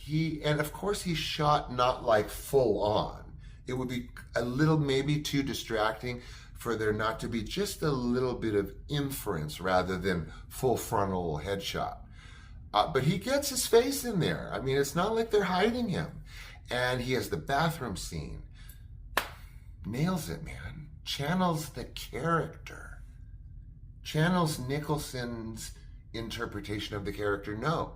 And of course he's shot not like full on. It would be a little maybe too distracting for there not to be just a little bit of inference rather than full frontal headshot. But he gets his face in there. I mean, it's not like they're hiding him. And he has the bathroom scene. Nails it, man. Channels the character. Channels Nicholson's interpretation of the character. No.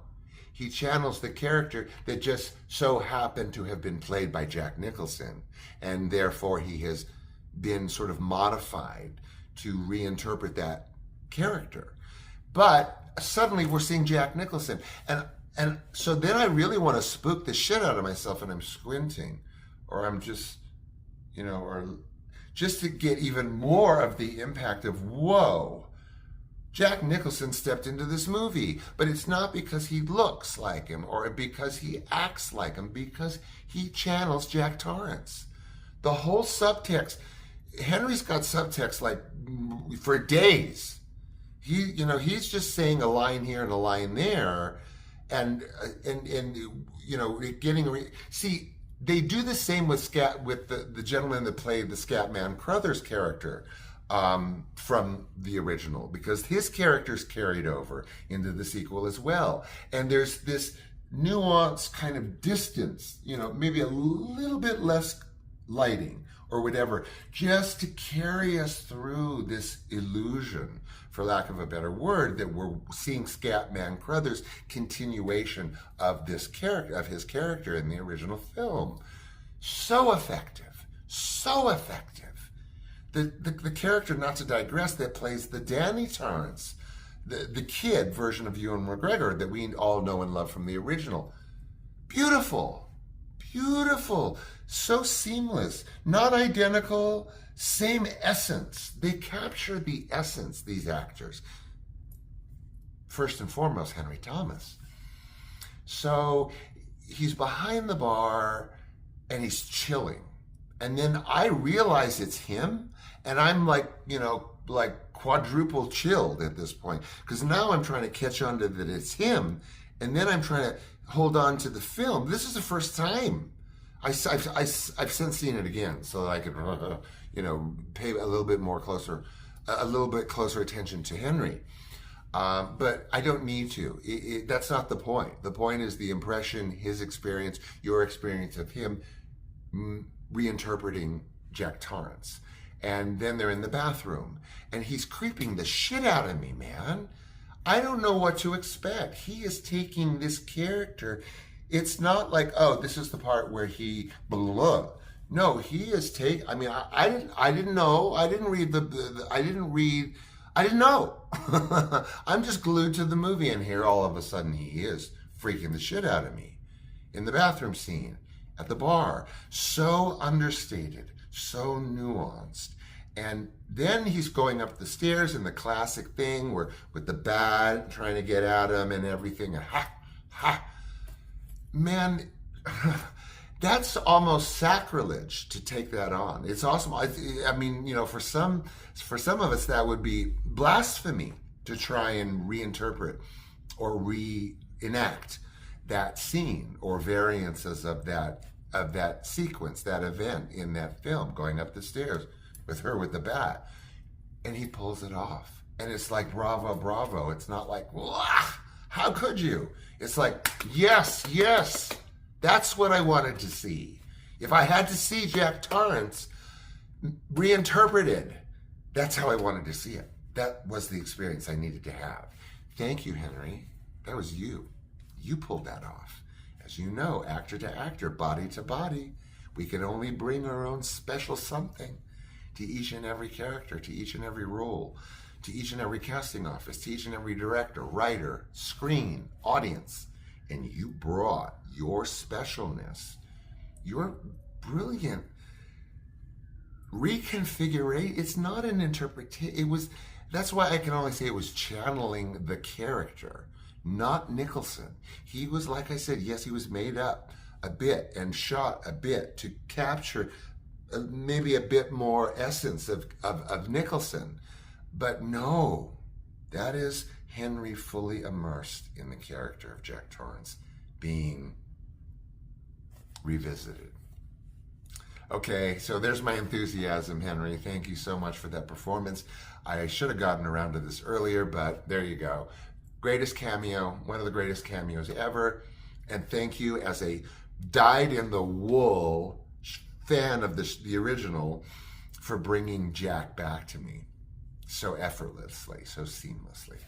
He channels the character that just so happened to have been played by Jack Nicholson. And therefore he has been sort of modified to reinterpret that character. But suddenly we're seeing Jack Nicholson. And so then I really want to spook the shit out of myself and I'm squinting. Or I'm just, or just to get even more of the impact of, whoa, Jack Nicholson stepped into this movie. But it's not because he looks like him or because he acts like him, because he channels Jack Torrance. The whole subtext, Henry's got subtext like for days. He's just saying a line here and a line there, and see, they do the same with the gentleman that played the Scatman Crothers character from the original, because his character's carried over into the sequel as well, and there's this nuanced kind of distance, maybe a little bit less lighting or whatever, just to carry us through this illusion, for lack of a better word, that we're seeing Scatman Crothers' continuation of this character, of his character in the original film. So effective, so effective. The character, not to digress, that plays the Danny Torrance, the kid version of Ewan McGregor that we all know and love from the original. Beautiful, beautiful. So seamless, not identical, same essence. They capture the essence, these actors. First and foremost, Henry Thomas. So he's behind the bar and he's chilling. And then I realize it's him, and I'm like quadruple chilled at this point, because now I'm trying to catch on to that it's him, and then I'm trying to hold on to the film. This is the first time. I've since seen it again, so that I could, pay a little bit closer attention to Henry. But I don't need to. That's not the point. The point is the impression, his experience, your experience of him reinterpreting Jack Torrance. And then they're in the bathroom, and he's creeping the shit out of me, man. I don't know what to expect. He is taking this character. It's not like, oh, this is the part where he blah. No, he is I mean, I didn't know. I didn't know. I'm just glued to the movie, and here all of a sudden he is freaking the shit out of me in the bathroom scene, at the bar. So understated, so nuanced. And then he's going up the stairs in the classic thing where with the bat trying to get at him and everything. Ha. Man, that's almost sacrilege to take that on. It's awesome. I mean, for some of us that would be blasphemy to try and reinterpret or reenact that scene or variances of that sequence, that event in that film, going up the stairs with her with the bat. And he pulls it off. And it's like, bravo, bravo. It's not like, wah, how could you? It's like, yes, that's what I wanted to see. If I had to see Jack Torrance reinterpreted, that's how I wanted to see it. That was the experience I needed to have. Thank you, Henry. That was you. You pulled that off. As you know, actor to actor, body to body, we can only bring our own special something to each and every character, to each and every role, to each and every casting office, to each and every director, writer, screen, audience. And you brought your specialness, your brilliant reconfiguration. It's not an interpretation. That's why I can only say it was channeling the character, not Nicholson. He was, like I said, yes, he was made up a bit and shot a bit to capture maybe a bit more essence of Nicholson. But no, that is Henry fully immersed in the character of Jack Torrance, being revisited. Okay, so there's my enthusiasm, Henry. Thank you so much for that performance. I should have gotten around to this earlier, but there you go. Greatest cameo, one of the greatest cameos ever. And thank you as a dyed-in-the-wool fan of the original for bringing Jack back to me so effortlessly, so seamlessly.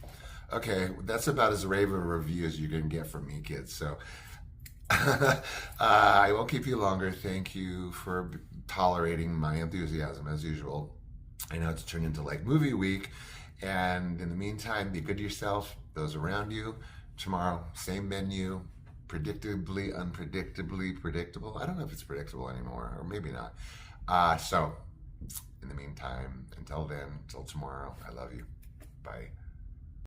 Okay, that's about as rave a review as you're going to get from me, kids. So I won't keep you longer. Thank you for tolerating my enthusiasm as usual. I know it's turned into like movie week. And in the meantime, be good to yourself, those around you. Tomorrow, same menu, predictably, unpredictably predictable. I don't know if it's predictable anymore, or maybe not. So in the meantime, until then, until tomorrow, I love you. Bye.